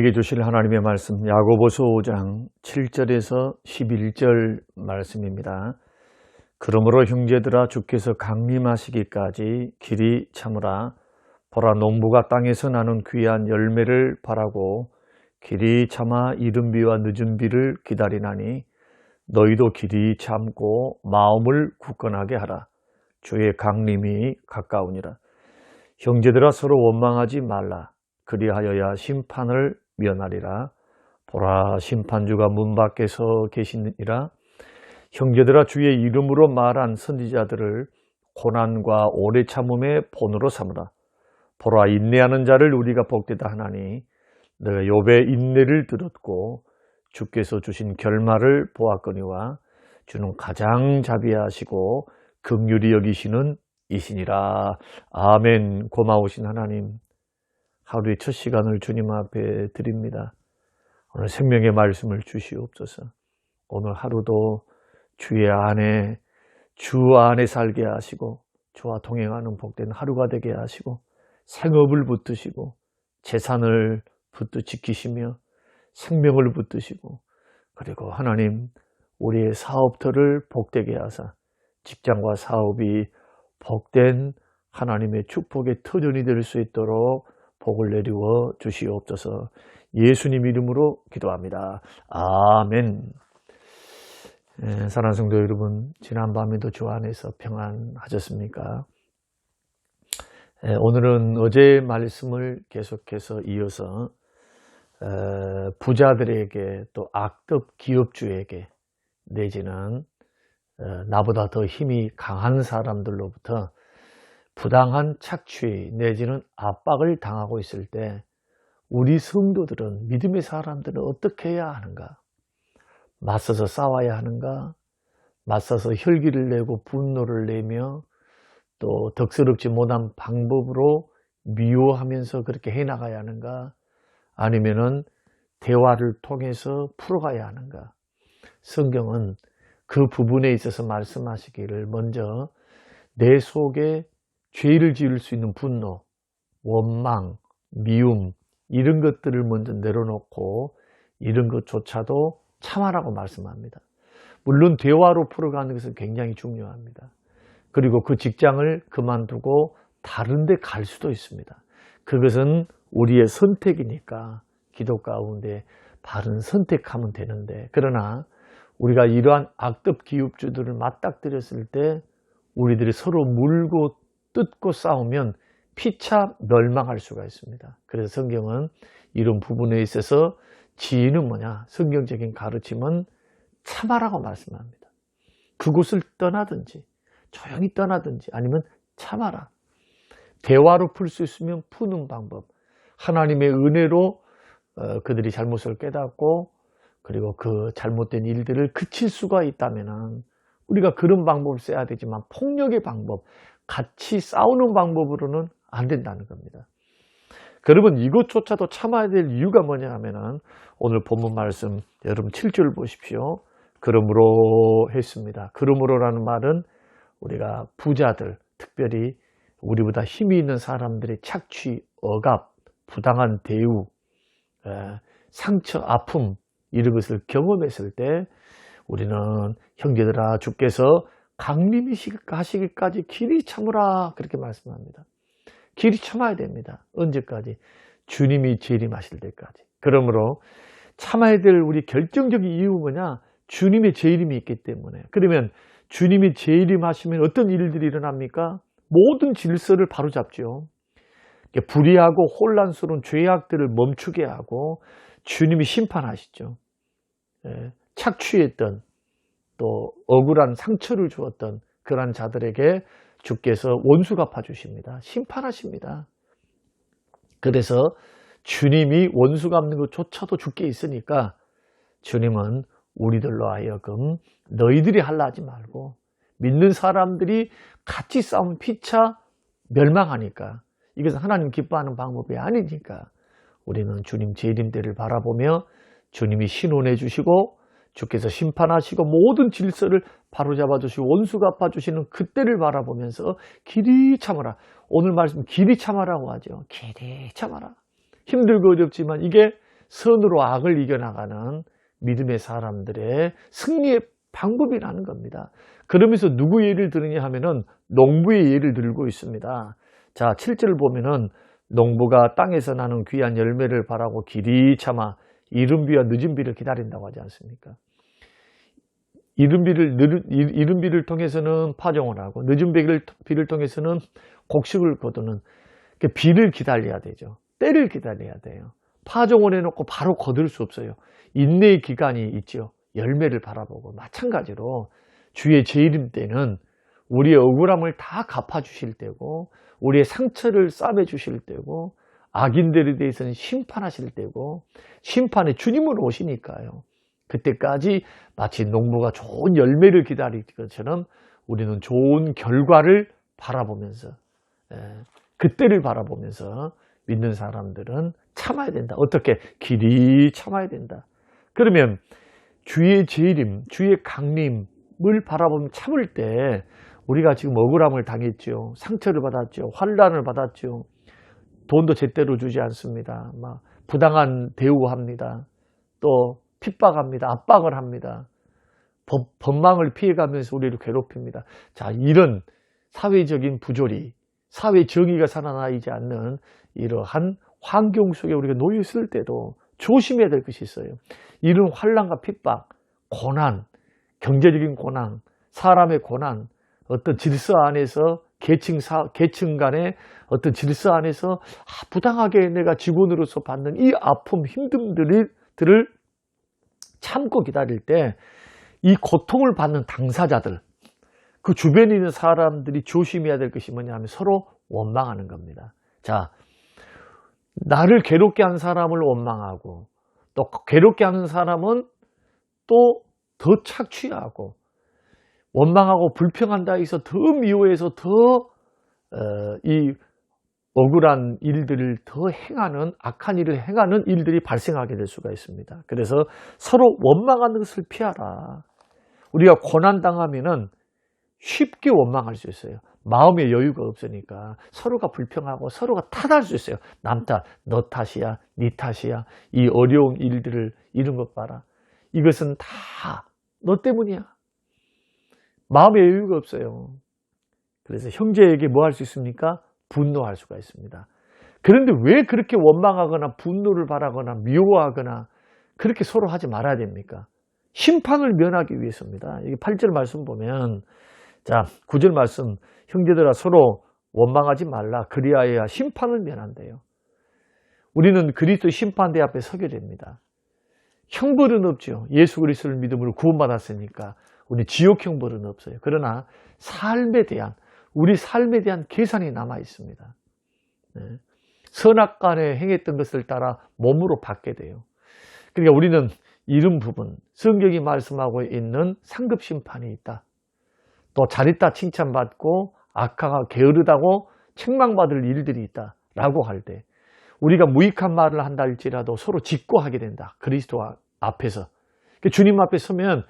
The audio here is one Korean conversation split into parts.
우리에게 주실 하나님의 말씀 야고보서 5장 7절에서 11절 말씀입니다. 그러므로 형제들아 주께서 강림하시기까지 길이 참으라. 보라 농부가 땅에서 나는 귀한 열매를 바라고 길이 참아 이른 비와 늦은 비를 기다리나니 너희도 길이 참고 마음을 굳건하게 하라. 주의 강림이 가까우니라. 형제들아 서로 원망하지 말라. 그리하여야 심판을 면하리라. 보라 심판주가 문 밖에서 계시니라. 형제들아 주의 이름으로 말한 선지자들을 고난과 오래 참음의 본으로 삼으라. 보라 인내하는 자를 우리가 복되다 하나니 너가 욥의 인내를 들었고 주께서 주신 결말을 보았거니와 주는 가장 자비하시고 긍휼히 여기시는 이시니라. 아멘. 고마우신 하나님, 하루의 첫 시간을 주님 앞에 드립니다. 오늘 생명의 말씀을 주시옵소서. 오늘 하루도 주의 안에, 주 안에 살게 하시고 주와 동행하는 복된 하루가 되게 하시고 생업을 붙드시고 재산을 붙드 지키시며 생명을 붙드시고 그리고 하나님 우리의 사업터를 복되게 하사 직장과 사업이 복된 하나님의 축복의 터전이 될 수 있도록 복을 내리워 주시옵소서. 예수님 이름으로 기도합니다. 아멘. 사랑하는 성도 여러분, 지난밤에도 주 안에서 평안하셨습니까? 오늘은 어제의 말씀을 계속해서 이어서 부자들에게 또 악덕 기업주에게 내지는 나보다 더 힘이 강한 사람들로부터 부당한 착취 내지는 압박을 당하고 있을 때 우리 성도들은, 믿음의 사람들은 어떻게 해야 하는가? 맞서서 싸워야 하는가? 맞서서 혈기를 내고 분노를 내며 또 덕스럽지 못한 방법으로 미워하면서 그렇게 해나가야 하는가? 아니면은 대화를 통해서 풀어가야 하는가? 성경은 그 부분에 있어서 말씀하시기를 먼저 내 속에 죄를 지을 수 있는 분노, 원망, 미움 이런 것들을 먼저 내려놓고 이런 것조차도 참아라고 말씀합니다. 물론 대화로 풀어가는 것은 굉장히 중요합니다. 그리고 그 직장을 그만두고 다른 데 갈 수도 있습니다. 그것은 우리의 선택이니까 기도 가운데 바른 선택하면 되는데, 그러나 우리가 이러한 악덕 기업주들을 맞닥뜨렸을 때 우리들이 서로 물고 뜯고 싸우면 피차 멸망할 수가 있습니다. 그래서 성경은 이런 부분에 있어서 지혜는 뭐냐? 성경적인 가르침은 참아라고 말씀합니다. 그곳을 떠나든지 조용히 떠나든지 아니면 참아라. 대화로 풀 수 있으면 푸는 방법, 하나님의 은혜로 그들이 잘못을 깨닫고 그리고 그 잘못된 일들을 그칠 수가 있다면 우리가 그런 방법을 써야 되지만 폭력의 방법, 같이 싸우는 방법으로는 안 된다는 겁니다. 여러분, 이것조차도 참아야 될 이유가 뭐냐 하면은 오늘 본문 말씀 여러분 7절 보십시오. 그러므로 했습니다. 그러므로라는 말은 우리가 부자들, 특별히 우리보다 힘이 있는 사람들의 착취, 억압, 부당한 대우, 상처, 아픔 이런 것을 경험했을 때 우리는 형제들아 주께서 강림하시기까지 길이 참으라 그렇게 말씀합니다. 길이 참아야 됩니다. 언제까지? 주님이 재림하실 때까지. 그러므로 참아야 될 우리 결정적인 이유는 뭐냐? 주님의 재림이 있기 때문에. 그러면 주님이 재림하시면 어떤 일들이 일어납니까? 모든 질서를 바로잡죠. 불의하고 혼란스러운 죄악들을 멈추게 하고 주님이 심판하시죠. 착취했던 또 억울한 상처를 주었던 그러한 자들에게 주께서 원수 갚아주십니다. 심판하십니다. 그래서 주님이 원수 갚는 것조차도 주께 있으니까 주님은 우리들로 하여금 너희들이 할라 하지 말고 믿는 사람들이 같이 싸우면 피차 멸망하니까 이것은 하나님 기뻐하는 방법이 아니니까 우리는 주님 재림 때를 바라보며 주님이 신원해 주시고 주께서 심판하시고 모든 질서를 바로잡아 주시고 원수 갚아 주시는 그때를 바라보면서 길이 참아라. 오늘 말씀 길이 참아라고 하죠. 길이 참아라. 힘들고 어렵지만 이게 선으로 악을 이겨나가는 믿음의 사람들의 승리의 방법이라는 겁니다. 그러면서 누구 예를 들으냐 하면은 농부의 예를 들고 있습니다. 자, 7절을 보면은 농부가 땅에서 나는 귀한 열매를 바라고 길이 참아 이른 비와 늦은 비를 기다린다고 하지 않습니까? 이른 비를 통해서는 파종을 하고 늦은 비를 통해서는 곡식을 거두는 비를 기다려야 되죠. 때를 기다려야 돼요. 파종을 해놓고 바로 거둘 수 없어요. 인내의 기간이 있죠. 열매를 바라보고 마찬가지로 주의 재림 때는 우리의 억울함을 다 갚아주실 때고 우리의 상처를 싸매주실 때고 악인들에 대해서는 심판하실 때고 심판의 주님으로 오시니까요. 그때까지 마치 농부가 좋은 열매를 기다릴 것처럼 우리는 좋은 결과를 바라보면서 그때를 바라보면서 믿는 사람들은 참아야 된다. 어떻게? 길이 참아야 된다. 그러면 주의 재림, 주의 강림을 바라보면 참을 때 우리가 지금 억울함을 당했죠. 상처를 받았죠. 환난을 받았죠. 돈도 제대로 주지 않습니다. 막 부당한 대우합니다. 또 핍박합니다. 압박을 합니다. 법망을 피해가면서 우리를 괴롭힙니다. 자, 이런 사회적인 부조리, 사회 정의가 살아나지 않는 이러한 환경 속에 우리가 놓여 있을 때도 조심해야 될 것이 있어요. 이런 환난과 핍박, 고난, 경제적인 고난, 사람의 고난, 어떤 질서 안에서 계층 간의 어떤 질서 안에서 부당하게 내가 직원으로서 받는 이 아픔, 힘듦들을 참고 기다릴 때 이 고통을 받는 당사자들, 그 주변에 있는 사람들이 조심해야 될 것이 뭐냐 하면 서로 원망하는 겁니다. 자, 나를 괴롭게 한 사람을 원망하고 또 괴롭게 하는 사람은 또 더 착취하고 원망하고 불평한다 해서 더 미워해서 더 이 억울한 일들을 더 행하는 악한 일을 행하는 일들이 발생하게 될 수가 있습니다. 그래서 서로 원망하는 것을 피하라. 우리가 고난당하면은 쉽게 원망할 수 있어요. 마음의 여유가 없으니까 서로가 불평하고 서로가 탓할 수 있어요. 남 탓, 너 탓이야, 네 탓이야. 이 어려운 일들을 이런 것 봐라. 이것은 다 너 때문이야. 마음의 여유가 없어요. 그래서 형제에게 뭐 할 수 있습니까? 분노할 수가 있습니다. 그런데 왜 그렇게 원망하거나 분노를 바라거나 미워하거나 그렇게 서로 하지 말아야 됩니까? 심판을 면하기 위해서입니다. 이게 8절 말씀 보면, 자, 9절 말씀, 형제들아 서로 원망하지 말라. 그리하여야 심판을 면한대요. 우리는 그리스도 심판대 앞에 서게 됩니다. 형벌은 없죠. 예수 그리스도를 믿음으로 구원받았으니까 우리 지옥 형벌은 없어요. 그러나 우리 삶에 대한 계산이 남아 있습니다. 선악간에 행했던 것을 따라 몸으로 받게 돼요. 그러니까 우리는 이런 부분, 성경이 말씀하고 있는 상급 심판이 있다. 또 잘했다 칭찬받고 악하가 게으르다고 책망받을 일들이 있다라고 할 때 우리가 무익한 말을 한다 할지라도 서로 직고하게 된다. 그리스도 앞에서. 주님 앞에 서면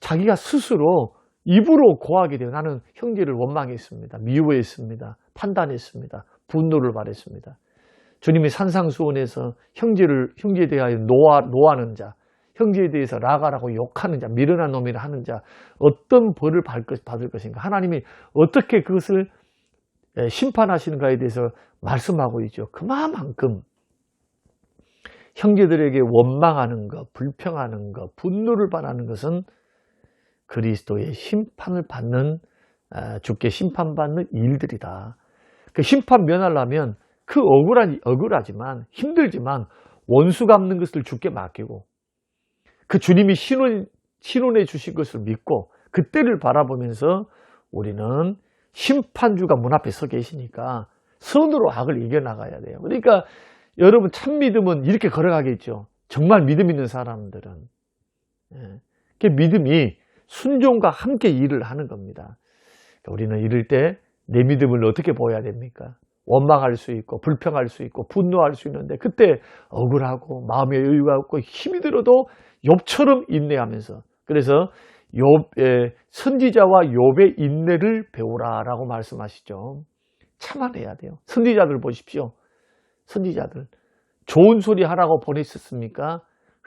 자기가 스스로 입으로 고하게 돼요. 나는 형제를 원망했습니다. 미워했습니다. 판단했습니다. 분노를 발했습니다. 주님이 산상수훈에서 형제에 대하여 노하는 자, 형제에 대해서 라가라고 욕하는 자, 미련한 놈이라 하는 자, 어떤 벌을 받을 것인가. 하나님이 어떻게 그것을 심판하시는가에 대해서 말씀하고 있죠. 그만큼 형제들에게 원망하는 것, 불평하는 것, 분노를 발하는 것은 그리스도의 심판을 받는, 주께 심판받는 일들이다. 그 심판 면하려면 그 억울하지만 힘들지만 원수 갚는 것을 주께 맡기고 그 주님이 신원해 주신 것을 믿고 그때를 바라보면서 우리는 심판주가 문 앞에 서 계시니까 선으로 악을 이겨나가야 돼요. 그러니까 여러분 참 믿음은 이렇게 걸어가겠죠. 정말 믿음 있는 사람들은. 그 믿음이 순종과 함께 일을 하는 겁니다. 우리는 이럴 때 내 믿음을 어떻게 보여야 됩니까? 원망할 수 있고 불평할 수 있고 분노할 수 있는데 그때 억울하고 마음의 여유가 없고 힘이 들어도 욥처럼 인내하면서 그래서 선지자와 욥의 인내를 배우라라고 말씀하시죠. 참아내야 돼요. 선지자들 보십시오. 선지자들 좋은 소리 하라고 보냈었습니까?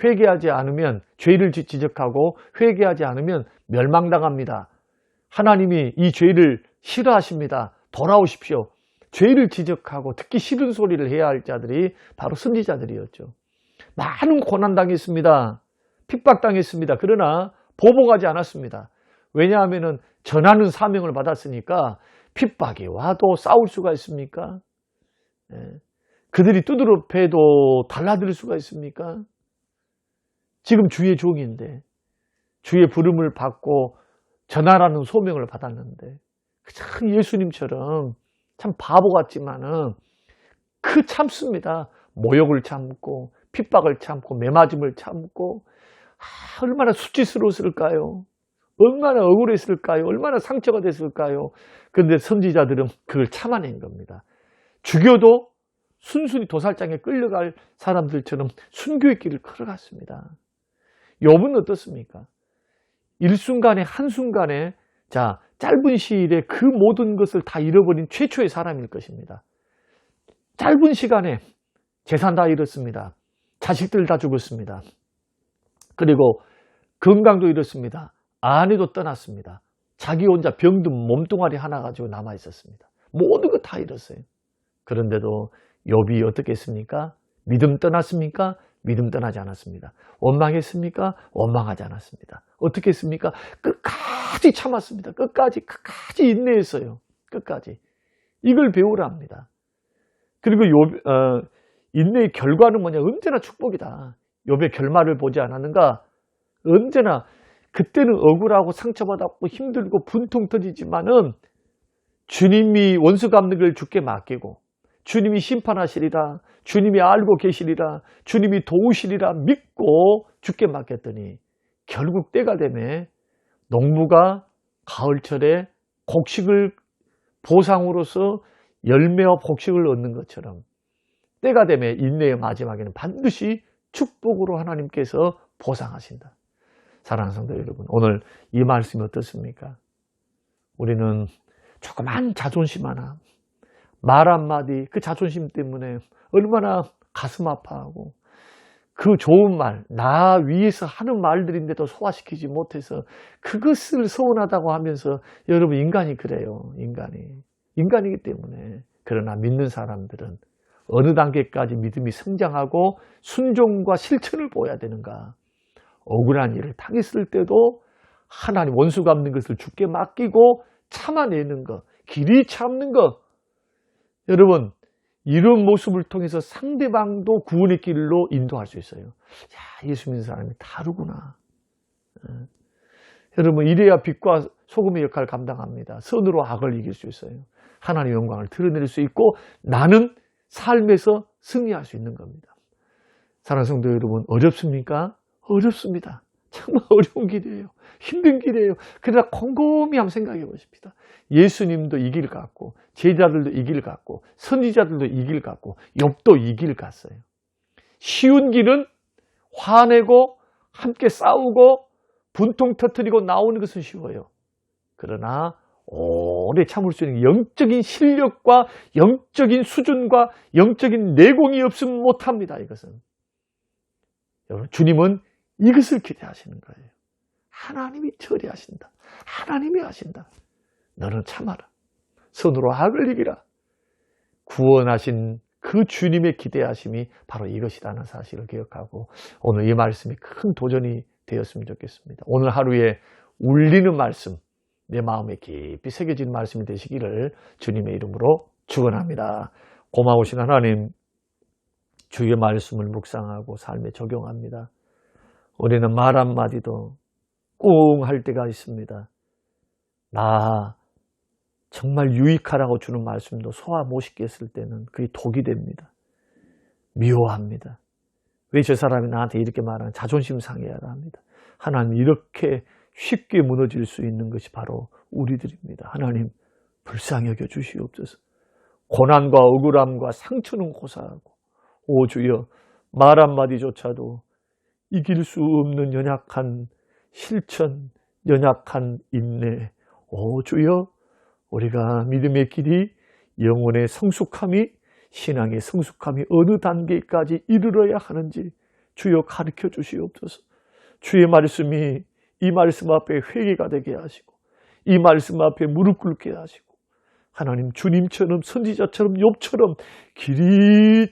회개하지 않으면 죄를 지적하고 회개하지 않으면 멸망당합니다. 하나님이 이 죄를 싫어하십니다. 돌아오십시오. 죄를 지적하고 듣기 싫은 소리를 해야 할 자들이 바로 선지자들이었죠. 많은 고난당했습니다. 핍박당했습니다. 그러나 보복하지 않았습니다. 왜냐하면 전하는 사명을 받았으니까 핍박이 와도 싸울 수가 있습니까? 그들이 두드러 패도 달라들 수가 있습니까? 지금 주의 종인데 주의 부름을 받고 전하라는 소명을 받았는데 참 예수님처럼 참 바보 같지만은 참습니다. 모욕을 참고 핍박을 참고 매맞음을 참고 얼마나 수치스러웠을까요? 얼마나 억울했을까요? 얼마나 상처가 됐을까요? 그런데 선지자들은 그걸 참아낸 겁니다. 죽여도 순순히 도살장에 끌려갈 사람들처럼 순교의 길을 걸어갔습니다. 욥은 어떻습니까? 일순간에 한순간에 짧은 시일에 그 모든 것을 다 잃어버린 최초의 사람일 것입니다. 짧은 시간에 재산 다 잃었습니다. 자식들 다 죽었습니다. 그리고 건강도 잃었습니다. 아내도 떠났습니다. 자기 혼자 병든 몸뚱아리 하나 가지고 남아 있었습니다. 모든 거 다 잃었어요. 그런데도 욥이 어떻게 했습니까? 믿음 떠났습니까? 믿음 떠나지 않았습니다. 원망했습니까? 원망하지 않았습니다. 어떻게 했습니까? 끝까지 참았습니다. 끝까지 인내했어요. 끝까지. 이걸 배우라 합니다. 그리고 인내의 결과는 뭐냐? 언제나 축복이다. 욥의 결말을 보지 않았는가? 언제나 그때는 억울하고 상처받았고 힘들고 분통 터지지만은 주님이 원수 갚는 걸 주께 맡기고 주님이 심판하시리라, 주님이 알고 계시리라, 주님이 도우시리라 믿고 주께 맡겼더니 결국 때가 되매 농부가 가을철에 곡식을 보상으로서 열매와 곡식을 얻는 것처럼 때가 되매 인내의 마지막에는 반드시 축복으로 하나님께서 보상하신다. 사랑하는 성도 여러분, 오늘 이 말씀이 어떻습니까? 우리는 조그만 자존심 하나, 말 한마디, 그 자존심 때문에 얼마나 가슴 아파하고 그 좋은 말, 나 위해서 하는 말들인데도 소화시키지 못해서 그것을 서운하다고 하면서 여러분 인간이 그래요. 인간이기 때문에. 그러나 믿는 사람들은 어느 단계까지 믿음이 성장하고 순종과 실천을 보여야 되는가? 억울한 일을 당했을 때도 하나님 원수 갚는 것을 주께 맡기고 참아내는 것, 길이 참는 것. 여러분, 이런 모습을 통해서 상대방도 구원의 길로 인도할 수 있어요. 야, 예수 믿는 사람이 다르구나. 여러분, 이래야 빛과 소금의 역할을 감당합니다. 선으로 악을 이길 수 있어요. 하나님의 영광을 드러낼 수 있고 나는 삶에서 승리할 수 있는 겁니다. 사랑하는 성도 여러분, 어렵습니까? 어렵습니다. 정말 어려운 길이에요. 힘든 길이에요. 그러나 곰곰이 한번 생각해 보십시다. 예수님도 이 길 갔고 제자들도 이 길 갔고 선지자들도 이 길 갔고 욥도 이 길 갔어요. 쉬운 길은 화내고 함께 싸우고 분통 터뜨리고 나오는 것은 쉬워요. 그러나 오래 참을 수 있는 영적인 실력과 영적인 수준과 영적인 내공이 없으면 못합니다. 이것은. 여러분, 주님은 이것을 기대하시는 거예요. 하나님이 처리하신다. 하나님이 하신다. 너는 참아라. 선으로 악을 이기라. 구원하신 그 주님의 기대하심이 바로 이것이라는 사실을 기억하고 오늘 이 말씀이 큰 도전이 되었으면 좋겠습니다. 오늘 하루에 울리는 말씀, 내 마음에 깊이 새겨진 말씀이 되시기를 주님의 이름으로 축원합니다. 고마우신 하나님, 주의 말씀을 묵상하고 삶에 적용합니다. 우리는 말 한마디도 꽁 할 때가 있습니다. 나 정말 유익하라고 주는 말씀도 소화 못 시켰을 때는 그게 독이 됩니다. 미워합니다. 왜 저 사람이 나한테 이렇게 말하는 자존심 상해하라 합니다. 하나님, 이렇게 쉽게 무너질 수 있는 것이 바로 우리들입니다. 하나님, 불쌍히 여겨 주시옵소서. 고난과 억울함과 상처는 고사하고 오 주여, 말 한마디조차도 이길 수 없는 연약한 실천, 연약한 인내. 오 주여, 우리가 믿음의 길이 영혼의 성숙함이 신앙의 성숙함이 어느 단계까지 이르러야 하는지 주여 가르쳐 주시옵소서. 주의 말씀이 이 말씀 앞에 회개가 되게 하시고 이 말씀 앞에 무릎 꿇게 하시고 하나님 주님처럼 선지자처럼 욥처럼 길이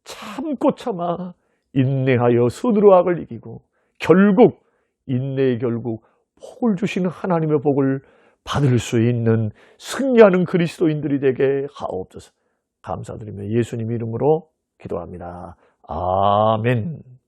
참고 참아 인내하여 선으로 악을 이기고 결국 인내의 결국 복을 주시는 하나님의 복을 받을 수 있는 승리하는 그리스도인들이 되게 하옵소서. 감사드리며 예수님 이름으로 기도합니다. 아멘.